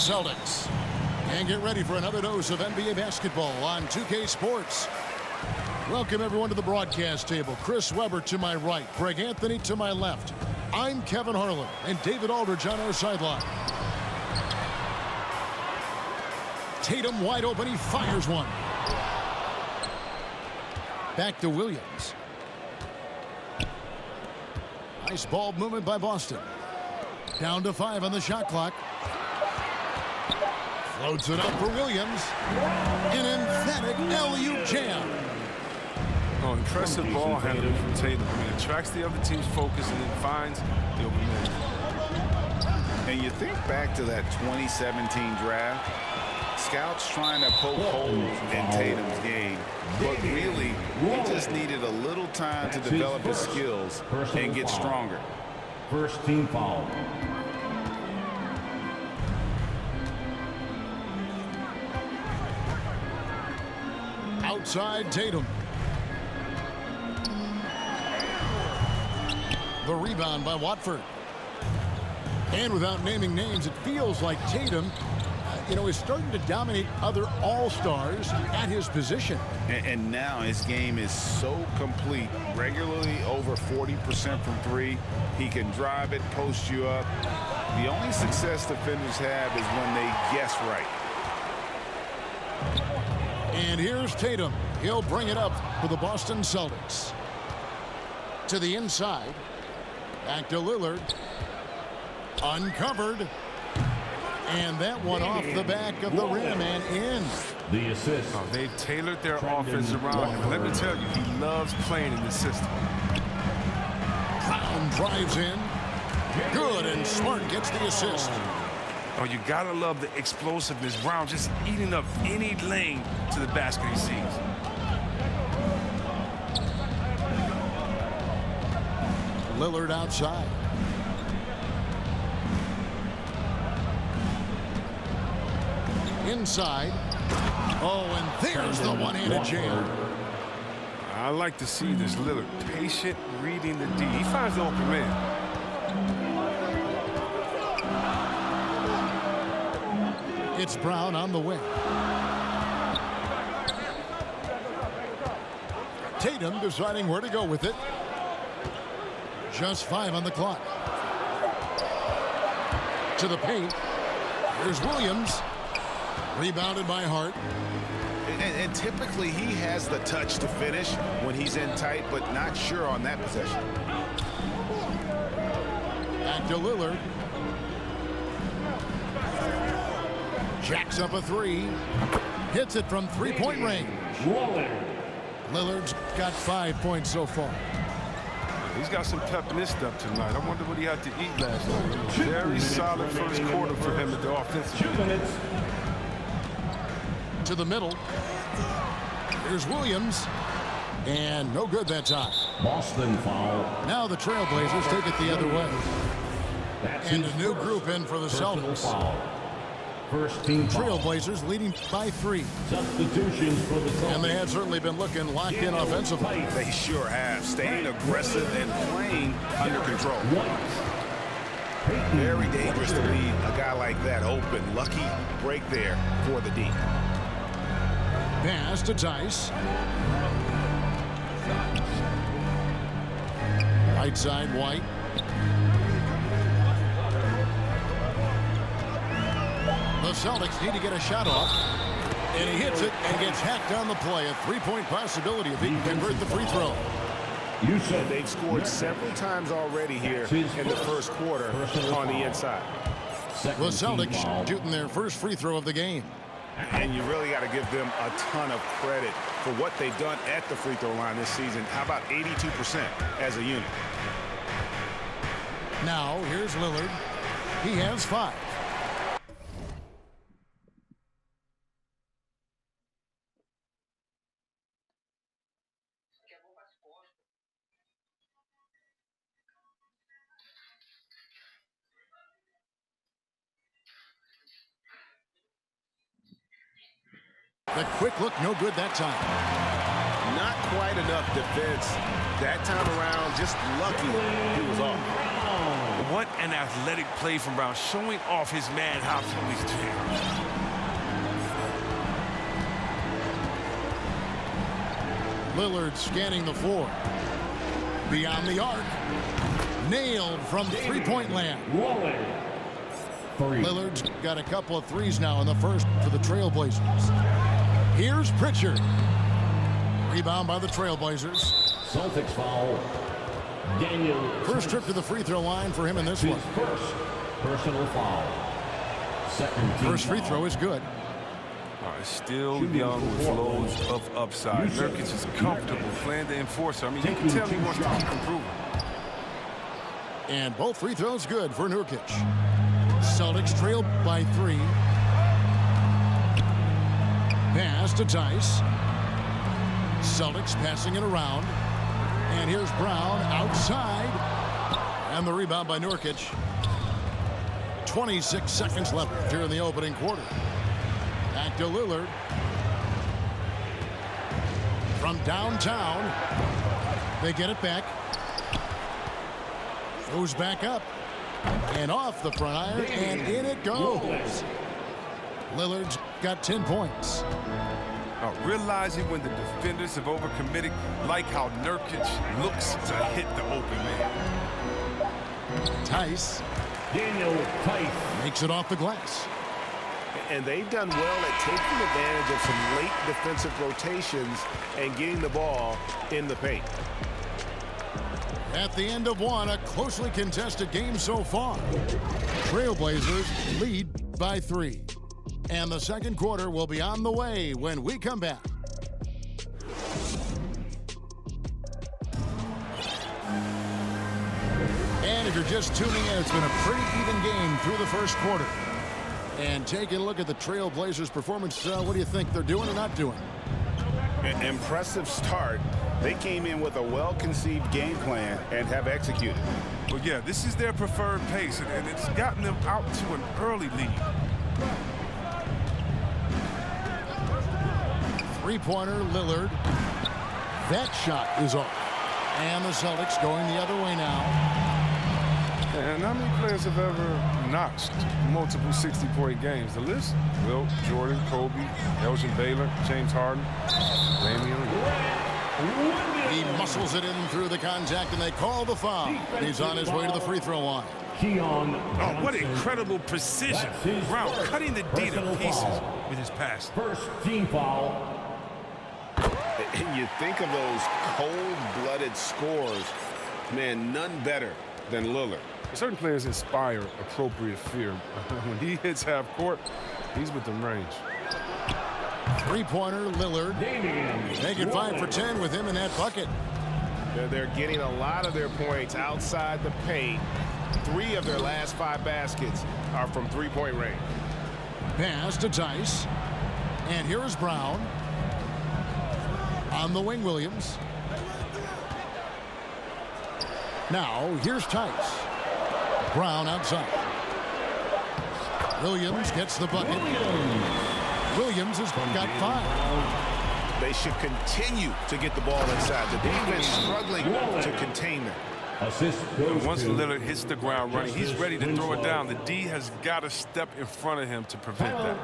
Celtics. And get ready for another dose of NBA basketball on 2K Sports. Welcome, everyone, to the broadcast table. Chris Webber to my right, Greg Anthony to my left. I'm Kevin Harlan, and David Aldridge on our sideline. Tatum wide open. He fires one. Back to Williams. Nice ball movement by Boston. Down to 5 on the shot clock. Floats it up for Williams. An emphatic LU jam. Oh, impressive ball handling from Tatum. I mean, attracts the other team's focus and then finds the open man. And you think back to that 2017 draft, scouts trying to poke holes in Tatum's game, but really, he just needed a little time to develop his skills and get stronger. First team foul. Outside Tatum. The rebound by Watford. And without naming names, it feels like Tatum, is starting to dominate other all-stars at his position. And now his game is so complete, regularly over 40% from three. He can drive it, post you up. The only success defenders have is when they guess right. And here's Tatum. He'll bring it up for the Boston Celtics. To the inside. Back to Lillard. Uncovered. And that one off the back of the rim and in. The assist. Oh, they've tailored their offense around him. Let me tell you, he loves playing in this system. Brown drives in. Good, and Smart gets the assist. Oh, you gotta love the explosiveness. Brown just eating up any lane to the basket he sees. Lillard outside. Inside. Oh, and there's the one-handed jam. I like to see this Lillard patient reading the D. He finds the open man. It's Brown on the wing. Tatum deciding where to go with it. Just 5 on the clock. To the paint. Here's Williams. Rebounded by Hart. And typically he has the touch to finish when he's in tight, but not sure on that possession. Back to Lillard. Jacks up a 3. Hits it from 3-point range. Lillard's got 5 points so far. He's got some pep in his step tonight. I wonder what he had to eat last night. Very solid first quarter for him at the offensive end. To the middle. Here's Williams. And no good that time. Boston foul. Now the Trailblazers take it the other way. And a new group in for the Celtics. First team Trailblazers leading by 3. Substitutions for the Celtics. And they have certainly been looking locked in offensively. They sure have. Staying aggressive and playing under control. Very dangerous to leave a guy like that open. Lucky break there for the D. Pass to Tice. Right side, White. The Celtics need to get a shot off. And he hits it and gets hacked on the play. A 3-point possibility if he can convert the free throw. You said they've scored several times already here in the first quarter on the inside. The Celtics shooting their first free throw of the game. And you really got to give them a ton of credit for what they've done at the free throw line this season. How about 82% as a unit? Now, here's Lillard. He has 5. The quick look, no good that time. Not quite enough defense that time around. Just lucky he was off. What an athletic play from Brown, showing off his man hops on these jams. Lillard scanning the floor. Beyond the arc. Nailed from three-point land. Lillard's got a couple of threes now in the first for the Trailblazers. Here's Pritchard. Rebound by the Trailblazers. Celtics foul. Daniel. First trip to the free throw line for him in this His one. first personal foul. Second team First free foul. throw is good. All right, still young with loads of upside. Nurkic is comfortable playing the enforcer. I mean, you can tell he wants to keep improving. And both free throws good for Nurkic. Celtics trail by 3. Pass to Tice. Celtics passing it around. And here's Brown outside. And the rebound by Nurkic. 26 seconds left here in the opening quarter. Back to Lillard. From downtown. They get it back. Goes back up. And off the front iron. And in it goes. Lillard's got 10 points. Now, realizing when the defenders have overcommitted, like how Nurkic looks to hit the open man. Tice Daniel Tice. makes it off the glass. And they've done well at taking advantage of some late defensive rotations and getting the ball in the paint. At the end of one, a closely contested game so far. Trailblazers lead by 3. And the second quarter will be on the way when we come back. And if you're just tuning in, it's been a pretty even game through the first quarter. And taking a look at the Trailblazers' performance, what do you think they're doing or not doing? An impressive start. They came in with a well-conceived game plan and have executed. Well, yeah, this is their preferred pace, and it's gotten them out to an early lead. Three-pointer, Lillard. That shot is off. And the Celtics going the other way now. And how many players have ever notched multiple 60-point games? The list? Wilt, Jordan, Kobe, Elgin Baylor, James Harden, Damian. He muscles it in through the contact, and they call the foul. He's on his way to the free throw line. Oh, what incredible precision. Brown cutting the D to pieces with his pass. First team foul. And you think of those cold-blooded scores, man, none better than Lillard. Certain players inspire appropriate fear. When he hits half court, he's within range. Three-pointer, Lillard. Make it 5 for 10 with him in that bucket. They're getting a lot of their points outside the paint. 3 of their last 5 baskets are from three-point range. Pass to Tice. And here is Brown. On the wing, Williams. Now, here's Tice. Brown outside. Williams gets the bucket. Williams has got 5. They should continue to get the ball inside. The defense struggling to contain them. Assist goes Once to Lillard hits the ground running, he's ready to throw it down. The D has got to step in front of him to prevent that.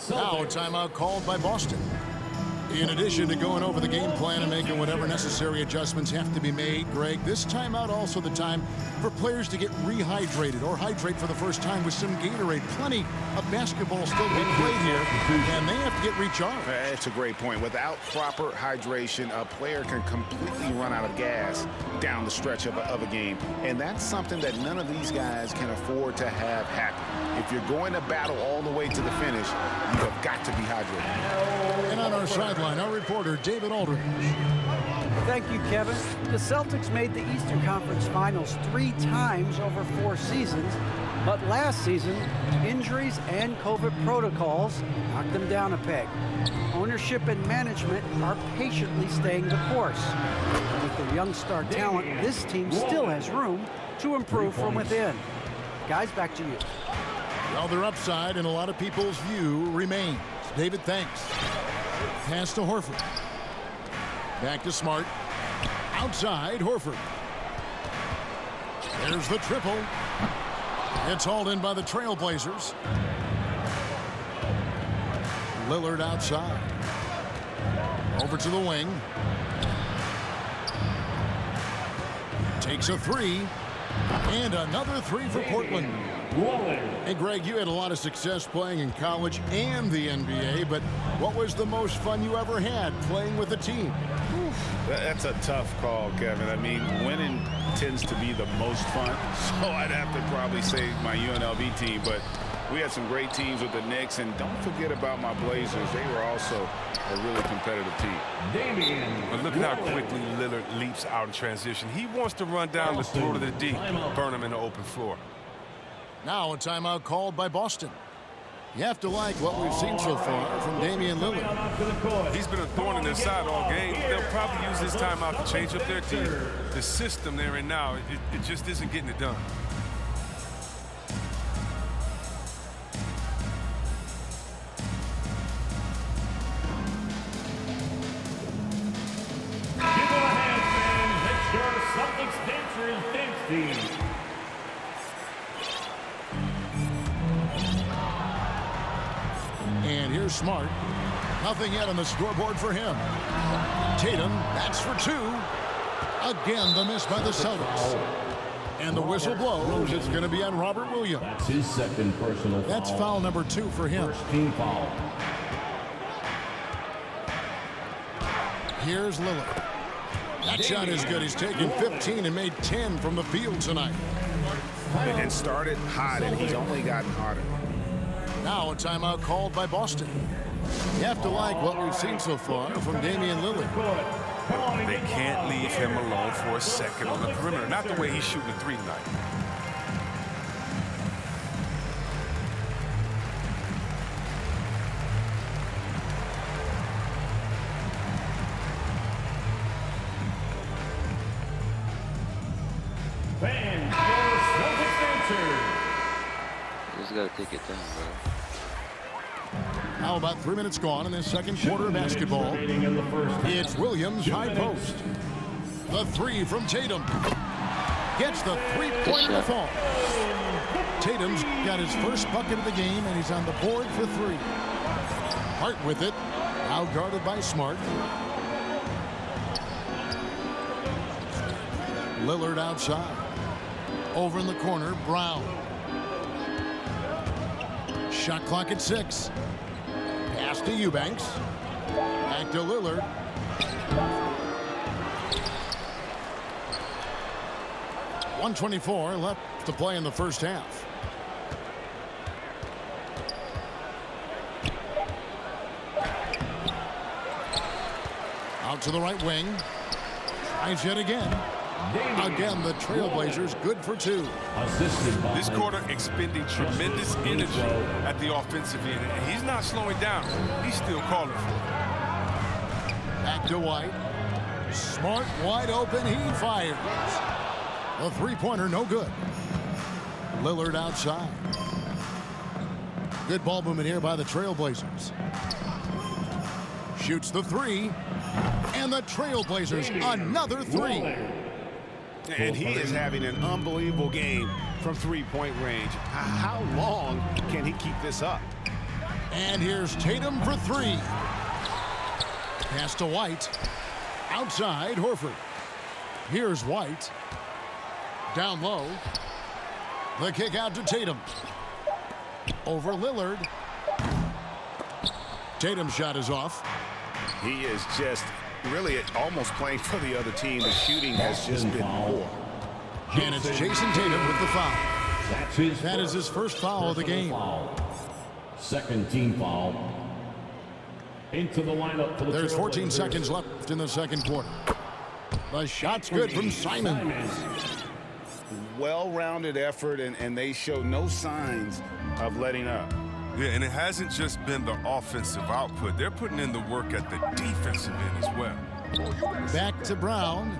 Now a timeout called by Boston. In addition to going over the game plan and making whatever necessary adjustments have to be made, Greg, this timeout also the time for players to get rehydrated or hydrate for the first time with some Gatorade. Plenty of basketball still to be played here, and they have to get recharged. That's a great point. Without proper hydration, a player can completely run out of gas down the stretch of a game. And that's something that none of these guys can afford to have happen. If you're going to battle all the way to the finish, you have got to be hydrated. And on our sideline, our reporter, David Aldridge. Thank you, Kevin. The Celtics made the Eastern Conference Finals 3 times over 4 seasons, but last season, injuries and COVID protocols knocked them down a peg. Ownership and management are patiently staying the course. With their young star talent, this team still has room to improve from within. Guys, back to you. Well, their upside in a lot of people's view remains. David, thanks. Pass to Horford. Back to Smart. Outside, Horford. There's the triple. It's hauled in by the Trailblazers. Lillard outside. Over to the wing. Takes a three. And another three for Portland. Hey, Greg, you had a lot of success playing in college and the NBA, but what was the most fun you ever had playing with a team? That's a tough call, Kevin. I mean, winning tends to be the most fun, so I'd have to probably say my UNLV team, but we had some great teams with the Knicks, and don't forget about my Blazers. They were also a really competitive team. Damian. But look how quickly Lillard leaps out in transition. He wants to run down the throat of the D, burn him in the open floor. Now a timeout called by Boston. You have to like what we've seen so far from Damian Lillard. He's been a thorn in their side all game. They'll probably use this timeout to change up their team. The system they're in now, it just isn't getting it done. Give them a hand, fans. It's your Celtics dancers dance team. And here's Smart. Nothing yet on the scoreboard for him. Tatum, that's for two. Again, the miss by the Celtics. And the whistle blows. It's going to be on Robert Williams. That's his second personal foul. That's foul number 2 for him. First team foul. Here's Lillard. That shot is good. He's taken 15 and made 10 from the field tonight. And started hot, and he's only gotten hotter. Now a timeout called by Boston. You have to like what we've seen so far from Damian Lillard. They can't leave him alone for a second on the perimeter. Not the way he's shooting the three tonight. Fans, your Celtics dancers. Just gotta take it down, bro. Now about 3 minutes gone in this second quarter of basketball. It's Williams high post. The three from Tatum. Gets the three-pointer to fall. Tatum's got his first bucket of the game, and he's on the board for three. Hart with it. Now guarded by Smart. Lillard outside. Over in the corner, Brown. Shot clock at 6. Pass to Eubanks. Back to Lillard. .124 left to play in the first half. Out to the right wing. Tries yet again. Again, the Trailblazers good for two. This quarter expending tremendous energy at the offensive end, and he's not slowing down. He's still calling for it. Back to White. Smart wide open. He fires. The three-pointer no good. Lillard outside. Good ball movement here by the Trailblazers. Shoots the three. And the Trailblazers another three. And he is having an unbelievable game from three-point range. How long can he keep this up? And here's Tatum for three. Pass to White. Outside, Horford. Here's White. Down low. The kick out to Tatum. Over Lillard. Tatum's shot is off. He is just really almost playing for the other team. The shooting has just been poor. And it's Jason Tatum with the foul. That's That is his first foul of the game. Second team foul. Into the lineup for the There's 14 Trailblazers. seconds left in the second quarter. The shot's good from Simon. Well-rounded effort, and they show no signs of letting up. Yeah, and it hasn't just been the offensive output. They're putting in the work at the defensive end as well. Back to Brown.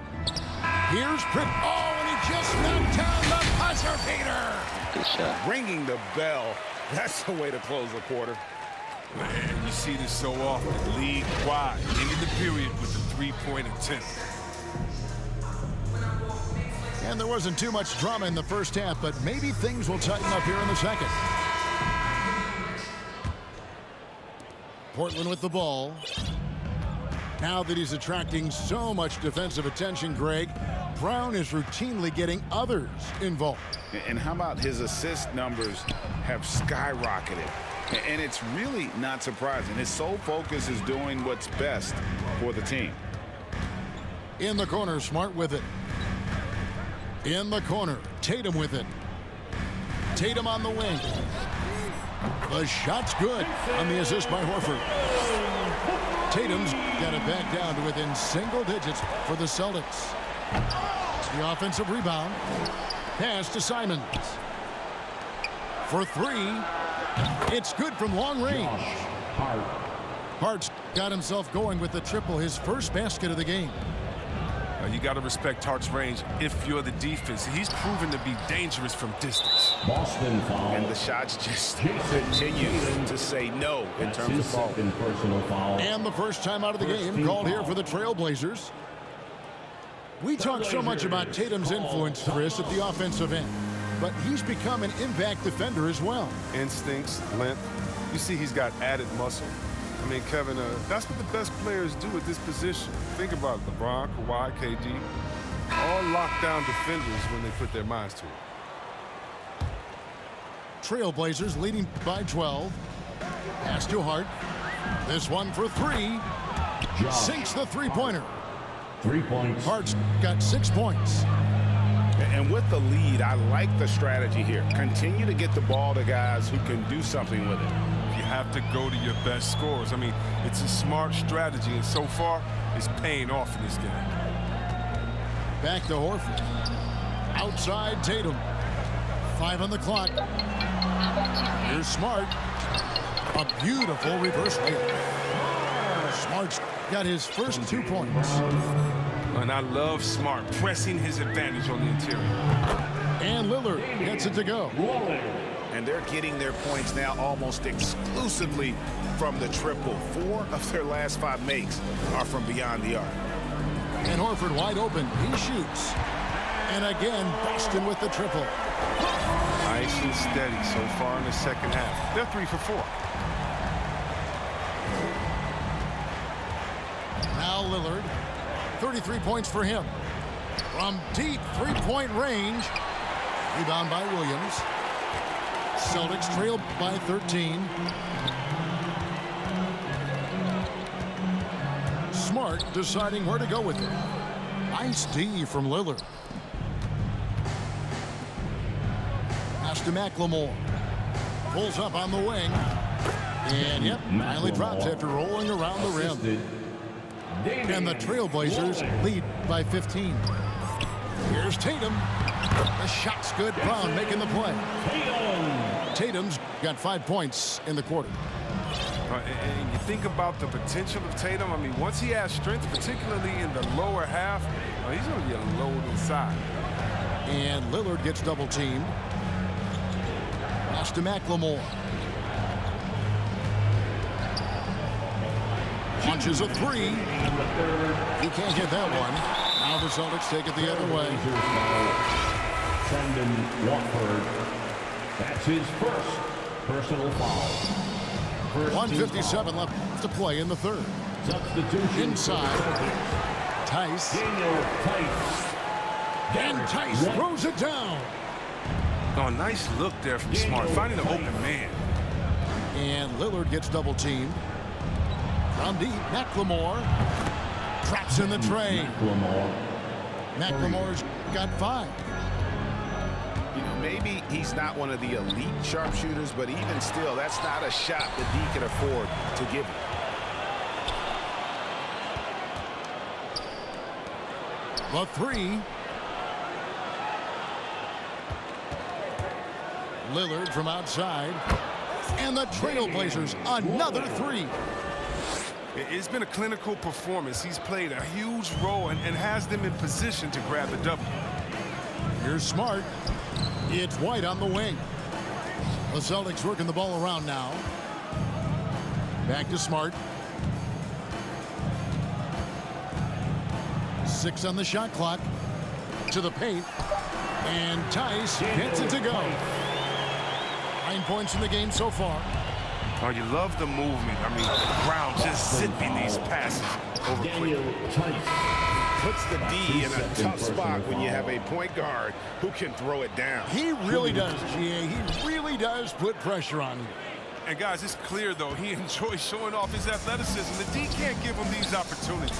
Here's Prick. Oh, and he just knocked down the buzzer beater. Good shot. Ringing the bell. That's the way to close the quarter. Man, you see this so often. League-wide. Ended the period with the three-point attempt. And there wasn't too much drama in the first half, but maybe things will tighten up here in the second. Portland with the ball. Now that he's attracting so much defensive attention, Greg, Brown is routinely getting others involved. And how about his assist numbers have skyrocketed? And it's really not surprising. His sole focus is doing what's best for the team. In the corner, Smart with it. In the corner, Tatum with it. Tatum on the wing. The shot's good on the assist by Horford. Tatum's got it back down to within single digits for the Celtics. The offensive rebound. Pass to Simons. For three. It's good from long range. Hart's got himself going with the triple, his first basket of the game. You got to respect Hart's range if you're the defense. He's proven to be dangerous from distance. Boston foul. And the shots just continue to say no in terms of foul. Personal foul. And the first time out of the game called here for the Trailblazers. We talk so much about Tatum's influence, Chris, at the offensive end. But he's become an impact defender as well. Instincts, length. You see he's got added muscle. I mean, Kevin, that's what the best players do at this position. Think about it. LeBron, Kawhi, KD, all lockdown defenders when they put their minds to it. Trailblazers leading by 12. Pass to Hart. This one for three. Sinks the three-pointer. 3 points. Hart's got 6 points. And with the lead, I like the strategy here. Continue to get the ball to guys who can do something with it. You have to go to your best scorers. I mean, it's a smart strategy, and so far, it's paying off in this game. Back to Horford. Outside Tatum. 5 on the clock. Here's Smart. A beautiful reverse layup. Smart's got his first 2 points. And I love Smart pressing his advantage on the interior. And Lillard gets it to go. And they're getting their points now almost exclusively from the triple. 4 of their last 5 makes are from beyond the arc. And Horford wide open. He shoots. And again, Boston with the triple. Nice and steady so far in the second half. They're 3 for 4. Now Lillard. 33 points for him. From deep three-point range. Rebound by Williams. Celtics trail by 13. Smart deciding where to go with it. Nice D from Lillard. Pass to McLemore. Pulls up on the wing. And yep, finally drops after rolling around the rim. And the Trailblazers lead by 15. Here's Tatum. The shot's good. Brown making the play. Tatum's got 5 points in the quarter. And you think about the potential of Tatum. I mean, once he has strength, particularly in the lower half, he's going to get a load inside. And Lillard gets double teamed. Pass to McLemore. Punches a three. He can't get that one. Now the Celtics take it the other way. Brendan Watford. That's his first personal foul. 1:57 left to play in the third. Substitution. Inside. Tice. Daniel Tice. And Tice throws it down. Oh, nice look there from Smart, finding an open man. And Lillard gets double teamed. From deep, McLemore traps in the tray. McLemore's got 5. You know, maybe he's not one of the elite sharpshooters, but even still, that's not a shot that D can afford to give him. The three. Lillard from outside. And the Trailblazers, another 3. It's been a clinical performance. He's played a huge role and has them in position to grab the W. Here's Smart. It's White on the wing. The Celtics working the ball around now. Back to Smart. 6 on the shot clock. To the paint. And Tice gets it to go. 9 points in the game so far. Oh, you love the movement. I mean, Brown just zipping these passes over quickly. Puts the D in a tough spot when you have a point guard who can throw it down. He really does, GA. He really does put pressure on him. And guys, it's clear though, he enjoys showing off his athleticism. The D can't give him these opportunities.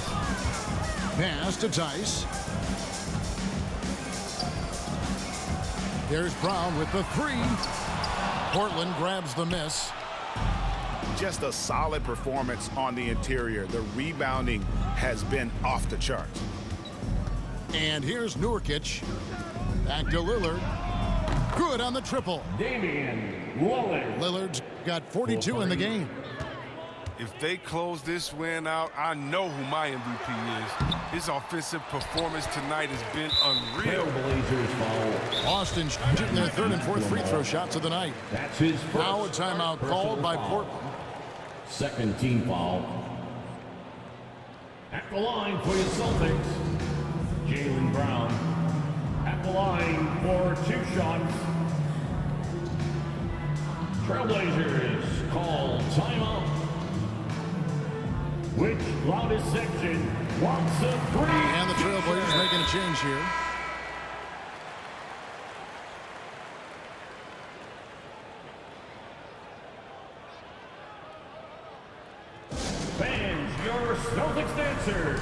Pass to Tice. There's Brown with the three. Portland grabs the miss. Just a solid performance on the interior. The rebounding has been off the charts. And here's Nurkic. Back to Lillard. Good on the triple. Damian Lillard. Lillard's got 42 in the game. If they close this win out, I know who my MVP is. His offensive performance tonight has been unreal. Trailblazers foul. Austin shooting their third and fourth free throw shots of the night. That's his first. Now a timeout called by Portland. Second team foul. At the line for the Celtics, Jaylen Brown. At the line for 2 shots. Trailblazers call timeout. Which loudest section wants a 3? And the Trailblazers making a change here. Fans, your Celtics dancer.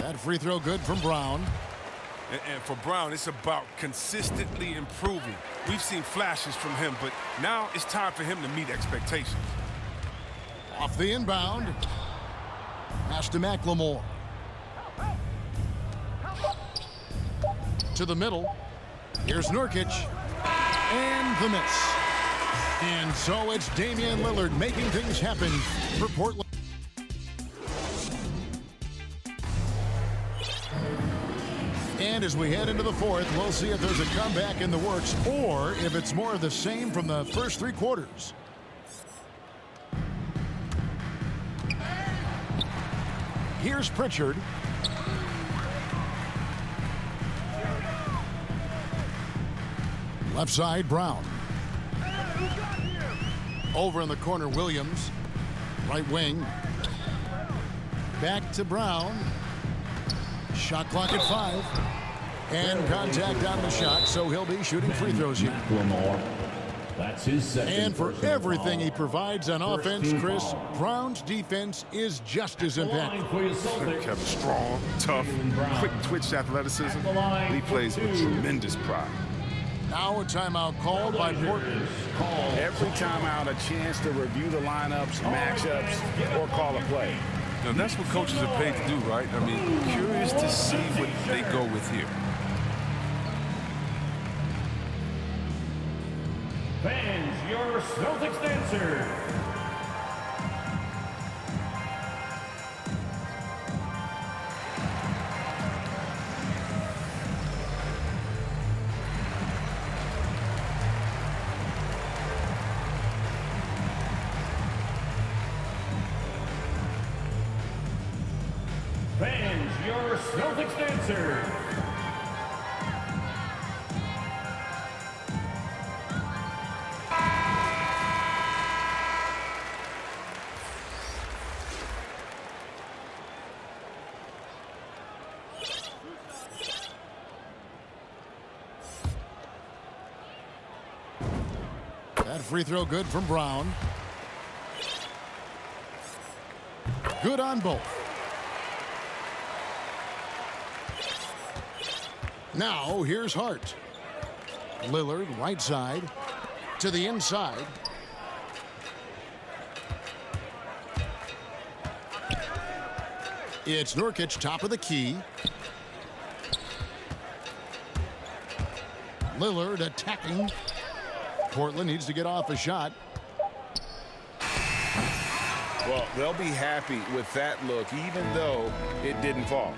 That free throw good from Brown. And for Brown, it's about consistently improving. We've seen flashes from him, but now it's time for him to meet expectations. Off the inbound. Pass to McLemore. To the middle. Here's Nurkic. And the miss. And so it's Damian Lillard making things happen for Portland. And as we head into the fourth, we'll see if there's a comeback in the works or if it's more of the same from the first 3 quarters. Here's Pritchard. Left side, Brown. Over in the corner, Williams. Right wing. Back to Brown. Shot clock at 5. And contact on the shot, so he'll be shooting free throws here. That's his second. And for everything he provides on offense, Chris, Brown's defense is just as impactful. Kevin, strong, tough, quick twitch athleticism. He plays with tremendous pride. Now a timeout called by Portland. Every timeout, a chance to review the lineups, matchups, or call a play. Now, that's what coaches are paid to do, right? I mean, curious to see what they go with here. Fans, your Celtics dancer. Fans, your Celtics dancer. That free throw good from Brown. Good on both. Now here's Hart. Lillard right side to the inside. It's Nurkic, top of the key. Lillard attacking. Portland needs to get off a shot. Well, they'll be happy with that look, even though it didn't fall.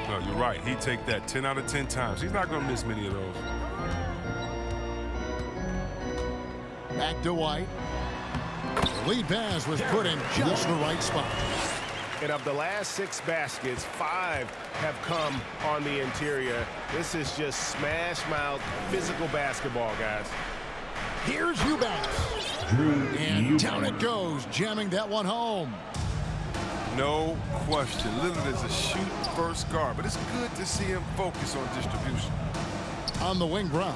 No, you're right. He'd take that 10 out of 10 times. He's not going to miss many of those. Back to White. The lead pass was put in just the right spot. And of the last 6 baskets, 5 have come on the interior. This is just smash-mouth physical basketball, guys. Here's Eubanks. And down it goes, jamming that one home. No question. Lillard is a shoot-first guard, but it's good to see him focus on distribution. On the wing, Brown.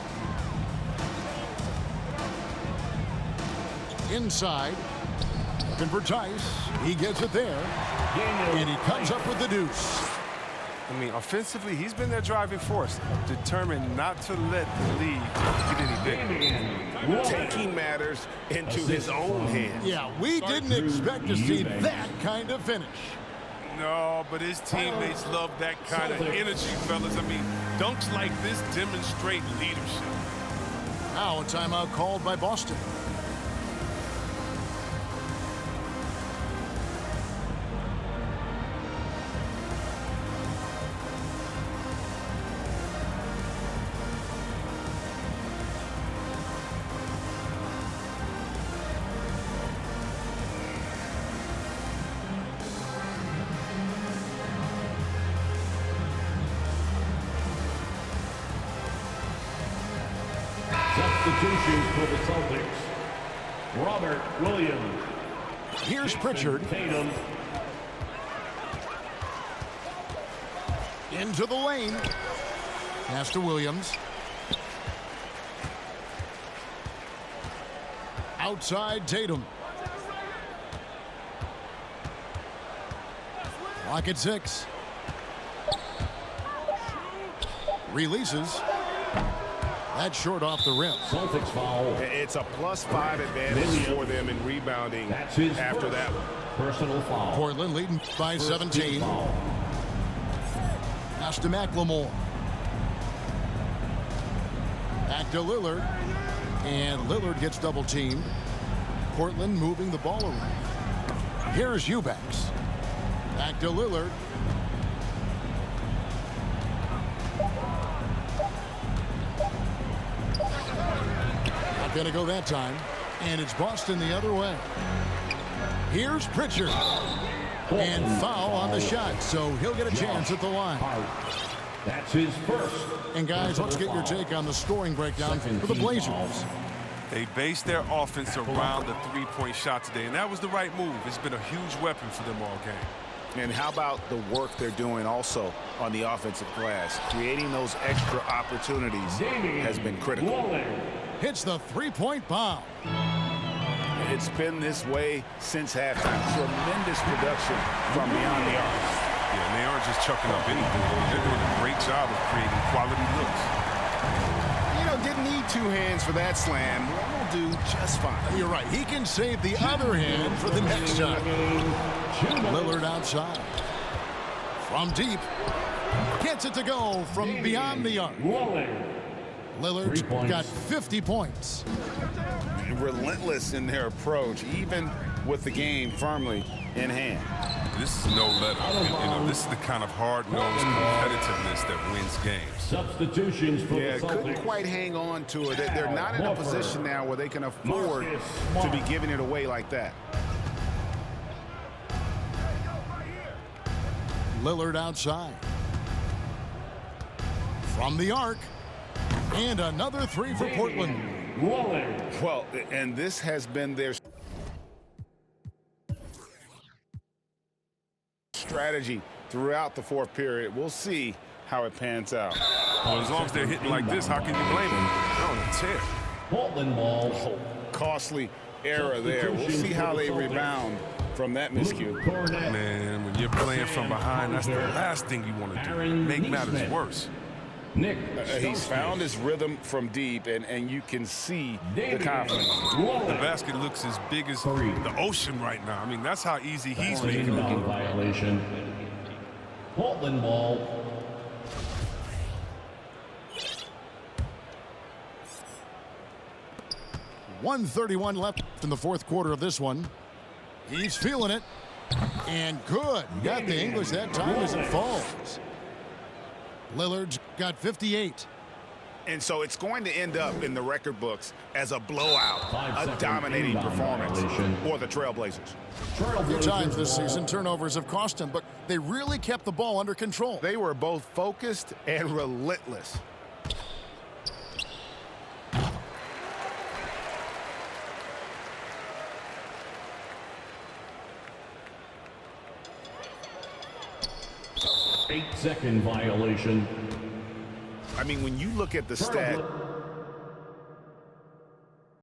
Inside. Looking for Tice. He gets it there. And he comes up with the deuce. I mean, offensively, he's been their driving force, determined not to let the lead get any bigger. Taking matters into his own hands. Yeah, we didn't expect to see that kind of finish. No, but his teammates love that kind of energy, fellas. I mean, dunks like this demonstrate leadership. Now a timeout called by Boston. Substitutions for the Celtics. Robert Williams. Here's Pritchard. Tatum. Into the lane. Pass to Williams. Outside Tatum. Clock at 6. Releases. That's short off the rim. Celtics foul. It's a +5 advantage for them in rebounding after that one. Personal foul. Portland leading by 17. Pass to McLemore. Back to Lillard. And Lillard gets double teamed. Portland moving the ball around. Here's Eubanks. Back to Lillard. Not going to go that time. And it's Boston the other way. Here's Pritchard. And foul on the shot, so he'll get a chance at the line. That's his first. And guys, let's get your take on the scoring breakdown for the Blazers. They based their offense around the three-point shot today, and that was the right move. It's been a huge weapon for them all game. And how about the work they're doing also on the offensive glass? Creating those extra opportunities has been critical. Hits the three-point bomb. It's been this way since halftime. Tremendous production from beyond the arc. Yeah, and they aren't just chucking up anything. They're doing a great job of creating quality looks. You know, didn't need 2 hands for that slam. One will do just fine. You're right. He can save the other hand for the next time. Lillard outside. From deep. Gets it to go from beyond the arc. Lillard's got 50 points. Relentless in their approach, even with the game firmly in hand. This is no letter. You know, this is the kind of hard-nosed competitiveness that wins games. Substitutions for Yeah, the couldn't Celtics. quite hang on to it. They're not in a position now where they can afford to be giving it away like that. Lillard outside. From the arc. And another 3 for Portland. Well, and this has been their strategy throughout the 4th period. We'll see how it pans out. Well, as long as they're hitting like this, how can you blame them? They're on a tear. Portland ball. Costly error there. We'll see how they rebound from that miscue. Man, when you're playing from behind, that's the last thing you want to do. Make matters worse. Nick. He's found his rhythm from deep, and you can see the confidence. The basket looks as big as the ocean right now. I mean, that's how easy he's making it. Violation. Portland ball. 1:31 left in the fourth quarter of this one. He's feeling it. And good. Got the English that time as it falls. Lillard's got 58. And so it's going to end up in the record books as a blowout, a dominating performance for the Trailblazers. A few times this season, turnovers have cost them, but they really kept the ball under control. They were both focused and relentless. Eight-second violation. I mean, when you look at the stat